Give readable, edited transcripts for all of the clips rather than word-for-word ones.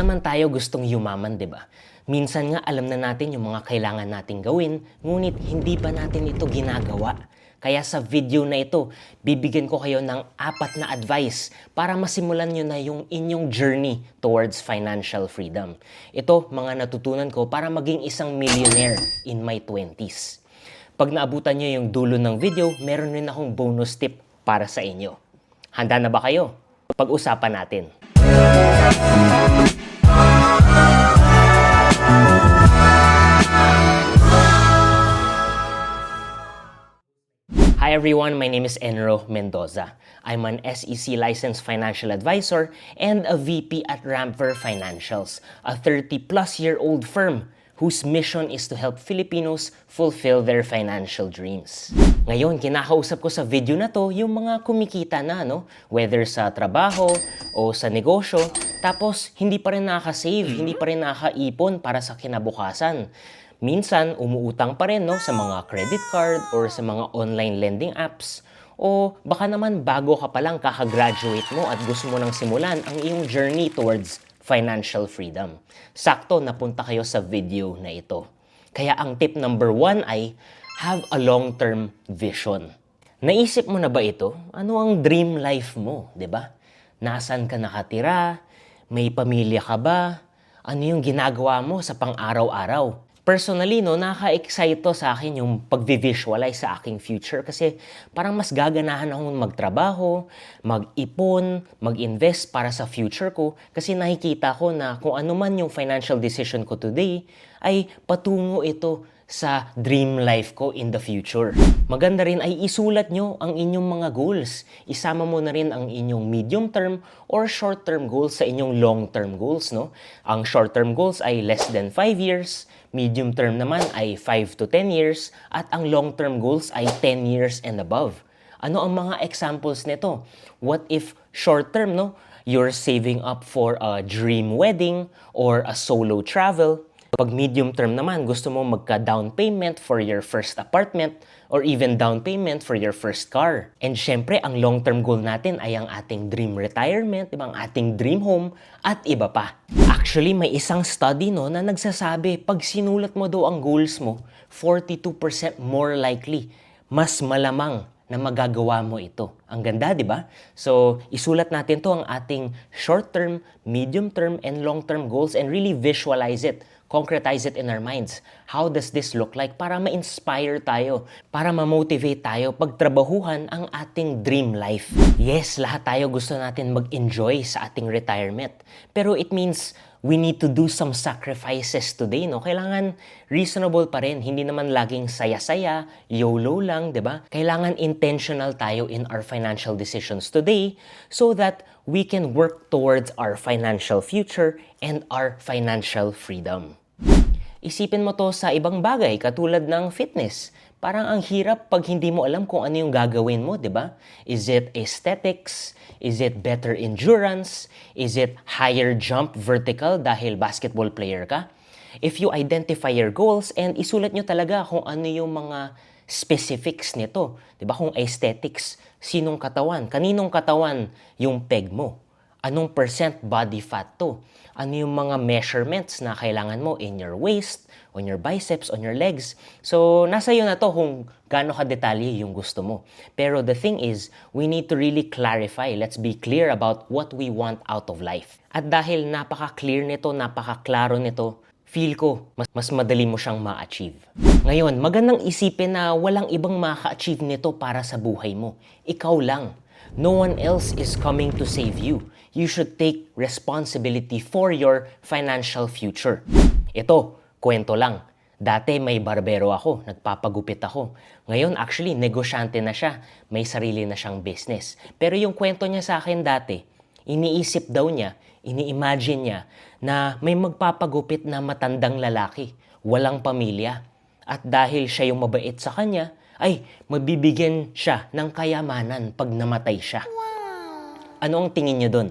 Naman tayo gustong yumaman, di ba? Minsan nga alam na natin yung mga kailangan nating gawin, ngunit hindi pa natin ito ginagawa. Kaya sa video na ito, bibigyan ko kayo ng 4 na advice para masimulan nyo na yung inyong journey towards financial freedom. Ito, mga natutunan ko para maging isang millionaire in my 20s. Pag naabutan nyo yung dulo ng video, meron rin akong bonus tip para sa inyo. Handa na ba kayo? Pag-usapan natin. Hi everyone, my name is Enro Mendoza. I'm an SEC licensed financial advisor and a VP at Ramper Financials, a 30-plus-year-old firm whose mission is to help Filipinos fulfill their financial dreams. Ngayon, kinakausap ko sa video na to yung mga kumikita na, whether sa trabaho o sa negosyo, tapos hindi pa rin nakaka-save, hindi pa rin nakaka-ipon para sa kinabukasan. Minsan, umuutang pa rin sa mga credit card or sa mga online lending apps. O baka naman bago ka pa lang kaka-graduate mo at gusto mo nang simulan ang iyong journey towards financial freedom. Sakto, napunta kayo sa video na ito. Kaya ang tip number 1 ay have a long-term vision. Naisip mo na ba ito? Ano ang dream life mo, 'di ba? Nasaan ka nakatira? May pamilya ka ba? Ano yung ginagawa mo sa pang-araw-araw? Personally, nakaka-excite to sa akin yung pag-visualize sa aking future kasi parang mas gaganahan akong magtrabaho, mag-ipon, mag-invest para sa future ko kasi nakikita ko na kung ano man yung financial decision ko today ay patungo ito sa dream life ko in the future. Maganda rin ay isulat nyo ang inyong mga goals. Isama mo na rin ang inyong medium-term or short-term goals sa inyong long-term goals. Ang short-term goals ay less than 5 years, medium-term naman ay 5 to 10 years, at ang long-term goals ay 10 years and above. Ano ang mga examples nito? What if short-term, you're saving up for a dream wedding or a solo travel? Pag medium term naman, gusto mo magka-down payment for your first apartment or even down payment for your first car. And syempre, ang long-term goal natin ay ang ating dream retirement, ang ating dream home, at iba pa. Actually, may isang study na nagsasabi, pag sinulat mo daw ang goals mo, 42% more likely, mas malamang na magagawa mo ito. Ang ganda, di ba? So, isulat natin to ang ating short-term, medium-term, and long-term goals and really visualize it. Concretize it in our minds. How does this look like? Para ma-inspire tayo, para ma-motivate tayo pagtrabahuhan ang ating dream life. Yes, lahat tayo gusto natin mag-enjoy sa ating retirement. Pero it means we need to do some sacrifices today, Kailangan reasonable pa rin. Hindi naman laging saya-saya, YOLO lang, 'di ba? Kailangan intentional tayo in our financial decisions today so that we can work towards our financial future and our financial freedom. Isipin mo to sa ibang bagay katulad ng fitness. Parang ang hirap pag hindi mo alam kung ano yung gagawin mo, 'di ba? Is it aesthetics? Is it better endurance? Is it higher jump vertical dahil basketball player ka? If you identify your goals and isulat nyo talaga kung ano yung mga specifics nito, 'di ba? Kung aesthetics, sinong katawan, kaninong katawan yung peg mo? Anong percent body fat to? Ano yung mga measurements na kailangan mo in your waist, on your biceps, on your legs? So, nasa iyo na to kung gaano ka-detalye yung gusto mo. Pero the thing is, we need to really clarify. Let's be clear about what we want out of life. At dahil napaka-clear nito, napaka-klaro nito, feel ko, mas madali mo siyang ma-achieve. Ngayon, magandang isipin na walang ibang maka-achieve nito para sa buhay mo. Ikaw lang. No one else is coming to save you. You should take responsibility for your financial future. Ito, kwento lang. Dati may barbero ako, nagpapagupit ako. Ngayon, actually, negosyante na siya. May sarili na siyang business. Pero yung kwento niya sa akin dati, iniisip daw niya, ini-imagine niya na may magpapagupit na matandang lalaki, walang pamilya. At dahil siya yung mabait sa kanya, ay mabibigyan siya ng kayamanan pag namatay siya. Ano ang tingin niyo doon?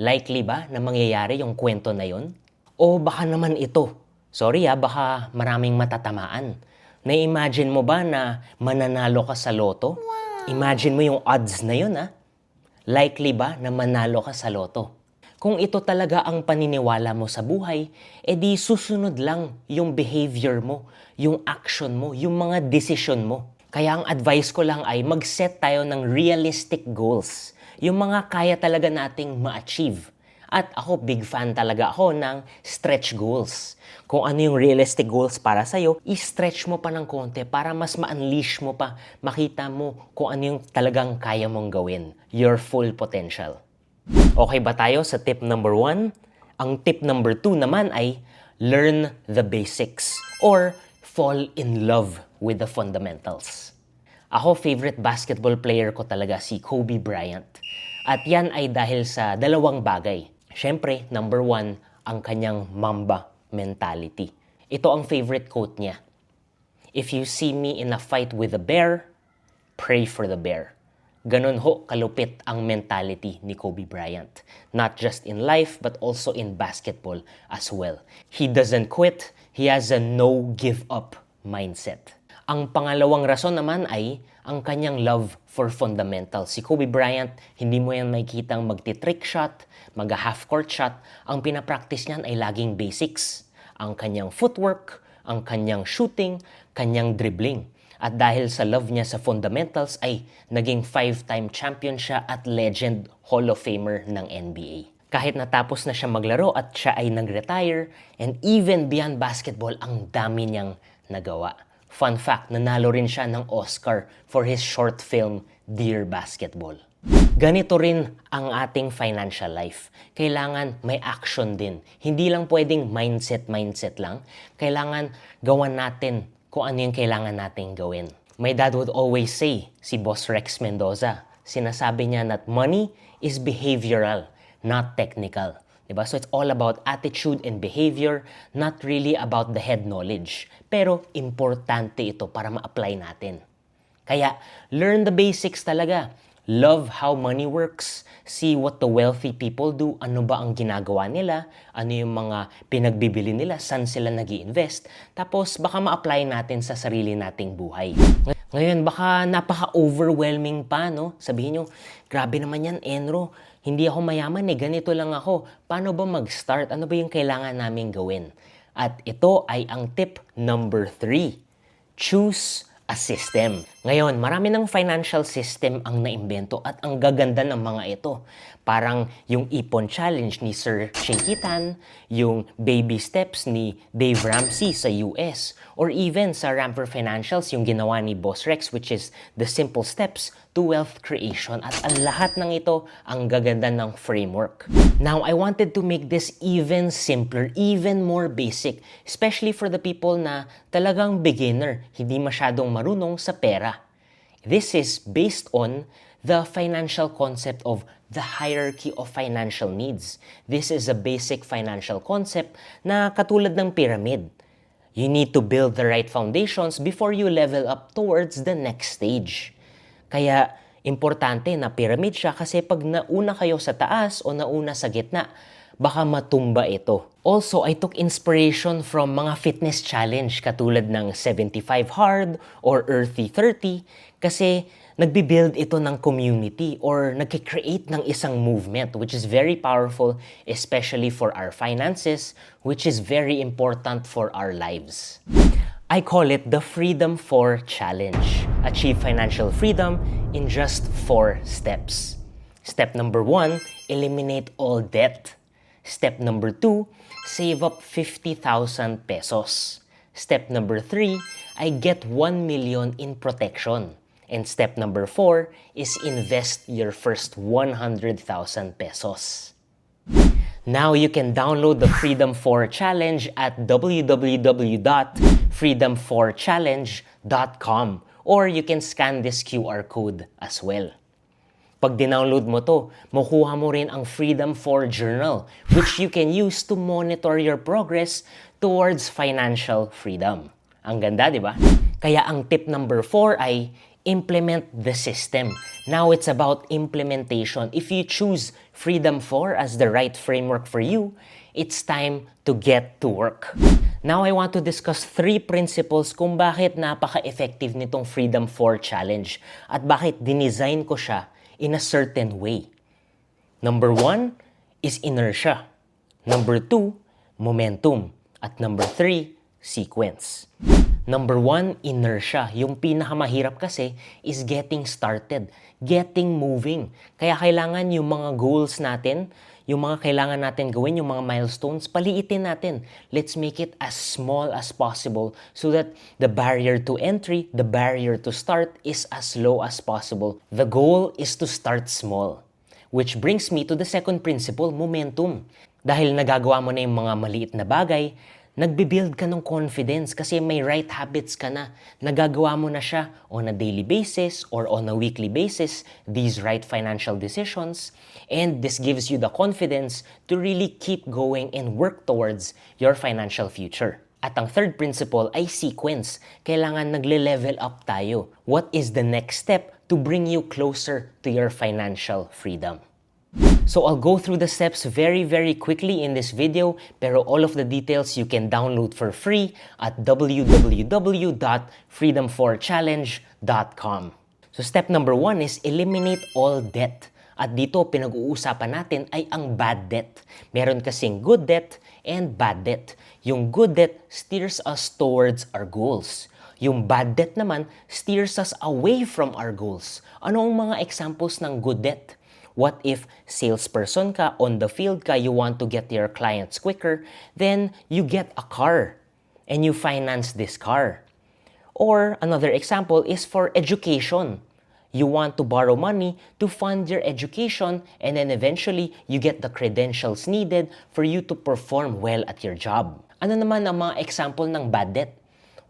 Likely ba na mangyayari yung kwento na yon? O baka naman ito? Sorry baka maraming matatamaan. Na-imagine mo ba na mananalo ka sa loto? Imagine mo yung odds na yun Likely ba na manalo ka sa loto? Kung ito talaga ang paniniwala mo sa buhay, edi susunod lang yung behavior mo, yung action mo, yung mga decision mo. Kaya ang advice ko lang ay mag-set tayo ng realistic goals. Yung mga kaya talaga nating ma-achieve. At ako, big fan talaga ako ng stretch goals. Kung ano yung realistic goals para sa'yo, i-stretch mo pa ng konti para mas ma-unleash mo pa, makita mo kung ano yung talagang kaya mong gawin. Your full potential. Okay ba tayo sa tip number 1? Ang tip number 2 naman ay learn the basics or fall in love with the fundamentals. Ako, favorite basketball player ko talaga si Kobe Bryant. At yan ay dahil sa dalawang bagay. Siyempre, number 1, ang kanyang Mamba mentality. Ito ang favorite quote niya. If you see me in a fight with a bear, pray for the bear. Ganon ho kalupit ang mentality ni Kobe Bryant. Not just in life, but also in basketball as well. He doesn't quit. He has a no-give-up mindset. Ang pangalawang rason naman ay ang kanyang love for fundamentals. Si Kobe Bryant, hindi mo yan makikitang magti-trick shot, mag-half court shot. Ang pinapractice niyan ay laging basics. Ang kanyang footwork, ang kanyang shooting, kanyang dribbling. At dahil sa love niya sa fundamentals ay naging 5-time champion siya at legend Hall of Famer ng NBA. Kahit natapos na siya maglaro at siya ay nag-retire, and even beyond basketball, ang dami niyang nagawa. Fun fact, nanalo rin siya ng Oscar for his short film, Dear Basketball. Ganito rin ang ating financial life. Kailangan may action din. Hindi lang pwedeng mindset lang. Kailangan gawan natin kung ano yung kailangan nating gawin. My dad would always say, si Boss Rex Mendoza, sinasabi niya that money is behavioral, not technical. Diba? So it's all about attitude and behavior, not really about the head knowledge. Pero importante ito para ma-apply natin. Kaya learn the basics talaga. Love how money works. See what the wealthy people do. Ano ba ang ginagawa nila? Ano yung mga pinagbibili nila? Saan sila nag-i-invest? Tapos baka ma-apply natin sa sarili nating buhay. Ngayon, baka napaka-overwhelming pa, no? Sabihin nyo, grabe naman yan, Enro. Hindi ako mayaman eh, ganito lang ako. Paano ba mag-start? Ano ba yung kailangan namin gawin? At ito ay ang tip number 3. Choose a system. Ngayon, marami ng financial system ang naimbento at ang gaganda ng mga ito. Parang yung Ipon Challenge ni Sir Shinkitan, yung Baby Steps ni Dave Ramsey sa US, or even sa Ramper Financials yung ginawa ni Boss Rex, which is the simple steps to wealth creation. At ang lahat ng ito ang gaganda ng framework. Now, I wanted to make this even simpler, even more basic, especially for the people na talagang beginner, hindi masyadong marunong sa pera. This is based on the financial concept of the hierarchy of financial needs. This is a basic financial concept na katulad ng pyramid. You need to build the right foundations before you level up towards the next stage. Kaya, importante na pyramid siya kasi pag nauna kayo sa taas o nauna sa gitna, baka matumba ito. Also, I took inspiration from mga fitness challenge katulad ng 75 Hard or Earthy 30 kasi nagbi-build ito ng community or nagki-create ng isang movement which is very powerful, especially for our finances, which is very important for our lives. I call it the Freedom 4 Challenge. Achieve financial freedom in just 4 steps. Step number 1, eliminate all debt. Step number 2, save up 50,000 pesos. Step number 3, I get 1 million in protection. And step number 4 is invest your first 100,000 pesos. Now you can download the Freedom 4 Challenge at www.freedom4challenge.com or you can scan this QR code as well. Pag dinownload mo to, makuha mo rin ang Freedom 4 Journal which you can use to monitor your progress towards financial freedom. Ang ganda, di ba? Kaya ang tip number 4 ay implement the system. Now it's about implementation. If you choose Freedom 4 as the right framework for you, it's time to get to work. Now I want to discuss 3 principles kung bakit napaka-effective nitong Freedom 4 Challenge at bakit dinesign ko siya in a certain way. Number 1, is inertia. Number 2, momentum. At number 3, sequence. Number 1, inertia. Yung pinakamahirap kasi is getting started, getting moving. Kaya kailangan yung mga goals natin, yung mga kailangan natin gawin, yung mga milestones, paliitin natin. Let's make it as small as possible so that the barrier to entry, the barrier to start is as low as possible. The goal is to start small. Which brings me to the second principle, momentum. Dahil nagagawa mo na yung mga maliit na bagay, nagbibuild ka ng confidence kasi may right habits ka na. Nagagawa mo na siya on a daily basis or on a weekly basis, these right financial decisions. And this gives you the confidence to really keep going and work towards your financial future. At ang third principle ay sequence. Kailangan nagle-level up tayo. What is the next step to bring you closer to your financial freedom? So I'll go through the steps very quickly in this video, pero all of the details you can download for free at www.freedom4challenge.com. So step number 1 is eliminate all debt. At dito pinag-uusapan natin ay ang bad debt. Meron kasing good debt and bad debt. Yung good debt steers us towards our goals. Yung bad debt naman steers us away from our goals. Ano ang mga examples ng good debt? What if salesperson ka, on the field ka, you want to get your clients quicker, then you get a car and you finance this car. Or another example is for education. You want to borrow money to fund your education and then eventually you get the credentials needed for you to perform well at your job. Ano naman ang mga example ng bad debt?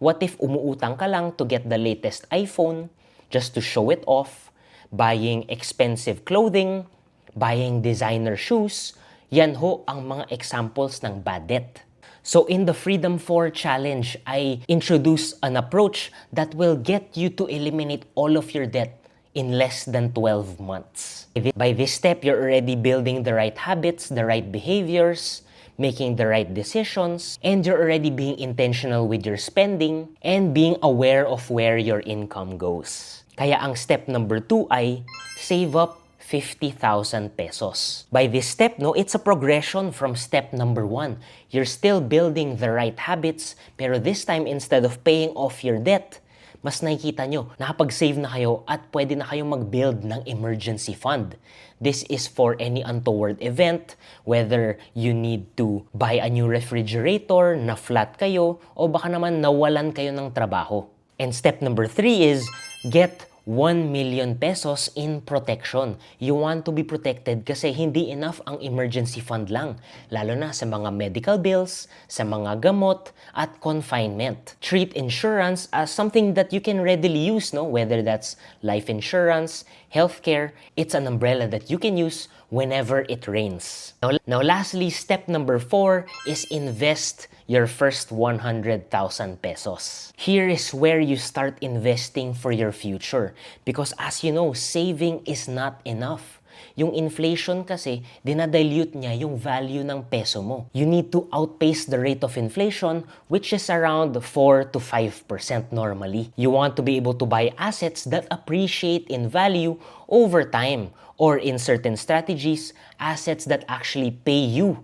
What if umuutang ka lang to get the latest iPhone just to show it off? Buying expensive clothing, buying designer shoes, yan ho ang mga examples ng bad debt. So in the Freedom 4 Challenge, I introduce an approach that will get you to eliminate all of your debt in less than 12 months. By this step, you're already building the right habits, the right behaviors, making the right decisions, and you're already being intentional with your spending and being aware of where your income goes. Kaya ang step number 2 ay save up 50,000 pesos. By this step, it's a progression from step number 1. You're still building the right habits, pero this time, instead of paying off your debt, mas nakikita nyo, nakapag-save na kayo at pwede na kayong mag-build ng emergency fund. This is for any untoward event, whether you need to buy a new refrigerator, na-flat kayo, o baka naman nawalan kayo ng trabaho. And step number 3 is get 1 million pesos in protection. You want to be protected kasi hindi enough ang emergency fund lang, lalo na sa mga medical bills, sa mga gamot, at confinement. Treat insurance as something that you can readily use, whether that's life insurance, healthcare. It's an umbrella that you can use whenever it rains. Now lastly, step number 4 is invest your first 100,000 pesos. Here is where you start investing for your future. Because as you know, saving is not enough. Yung inflation kasi, dinadilute niya yung value ng peso mo. You need to outpace the rate of inflation, which is around 4 to 5% normally. You want to be able to buy assets that appreciate in value over time, or in certain strategies, assets that actually pay you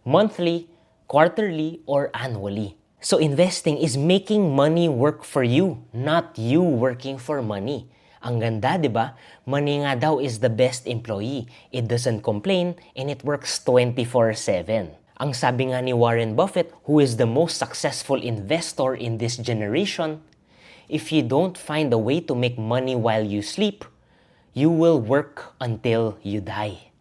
monthly, quarterly, or annually. So investing is making money work for you, not you working for money. Ang ganda, di ba? Money nga daw is the best employee. It doesn't complain and it works 24/7. Ang sabi nga ni Warren Buffett, who is the most successful investor in this generation, if you don't find a way to make money while you sleep, you will work until you die.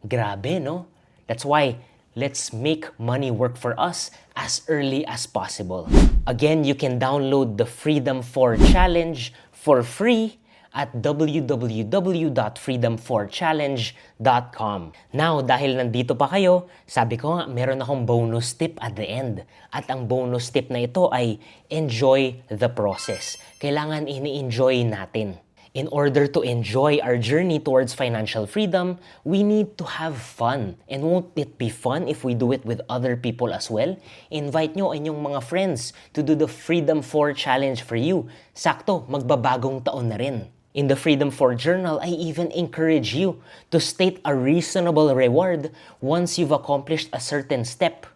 Grabe, no? That's why let's make money work for us as early as possible. Again, you can download the Freedom 4 Challenge for free at www.freedom4challenge.com. Now, dahil nandito pa kayo, sabi ko nga, meron akong bonus tip at the end. At ang bonus tip na ito ay enjoy the process. Kailangan ini-enjoy natin. In order to enjoy our journey towards financial freedom, we need to have fun. And won't it be fun if we do it with other people as well? Invite nyo inyong mga friends to do the Freedom 4 Challenge for you. Sakto, magbabagong taon na rin. In the Freedom 4 Journal, I even encourage you to state a reasonable reward once you've accomplished a certain step.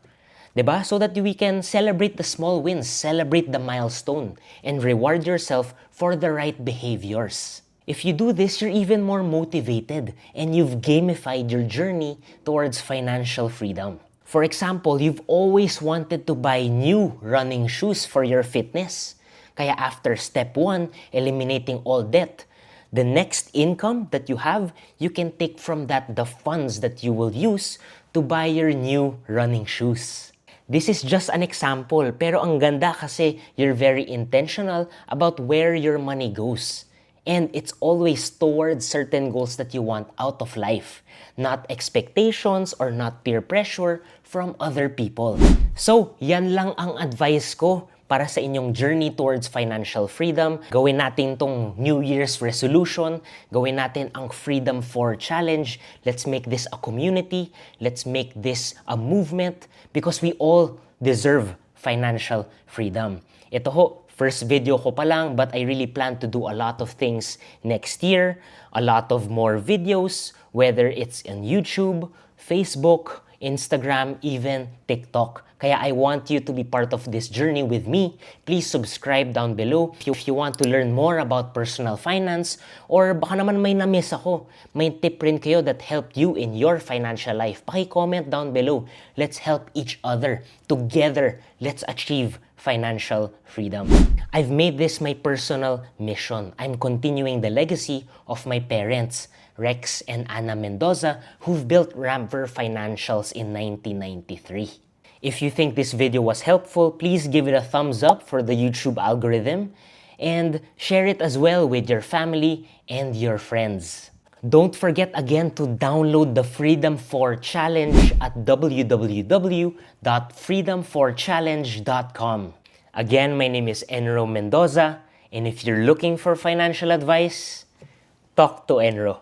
'Di ba? So that we can celebrate the small wins, celebrate the milestone, and reward yourself for the right behaviors. If you do this, you're even more motivated and you've gamified your journey towards financial freedom. For example, you've always wanted to buy new running shoes for your fitness. Kaya after step 1, eliminating all debt, the next income that you have, you can take from that the funds that you will use to buy your new running shoes. This is just an example, pero ang ganda kasi you're very intentional about where your money goes. And it's always towards certain goals that you want out of life, not expectations or not peer pressure from other people. So, yan lang ang advice ko para sa inyong journey towards financial freedom. Gawin natin tong New Year's resolution. Gawin natin ang Freedom 4 Challenge. Let's make this a community. Let's make this a movement because we all deserve financial freedom. Ito ho, first video ko pa lang, but I really plan to do a lot of things next year. A lot of more videos, whether it's on YouTube, Facebook, Instagram, even TikTok. Kaya I want you to be part of this journey with me. Please subscribe down below if you want to learn more about personal finance, or baka naman may na-miss ako, may tip rin kayo that helped you in your financial life. Paki-comment down below. Let's help each other. Together, let's achieve financial freedom. I've made this my personal mission. I'm continuing the legacy of my parents, Rex and Ana Mendoza, who've built Ramper Financials in 1993. If you think this video was helpful, please give it a thumbs up for the YouTube algorithm and share it as well with your family and your friends. Don't forget again to download the Freedom 4 Challenge at www.freedom4challenge.com. Again, my name is Enro Mendoza, and if you're looking for financial advice, talk to Enro.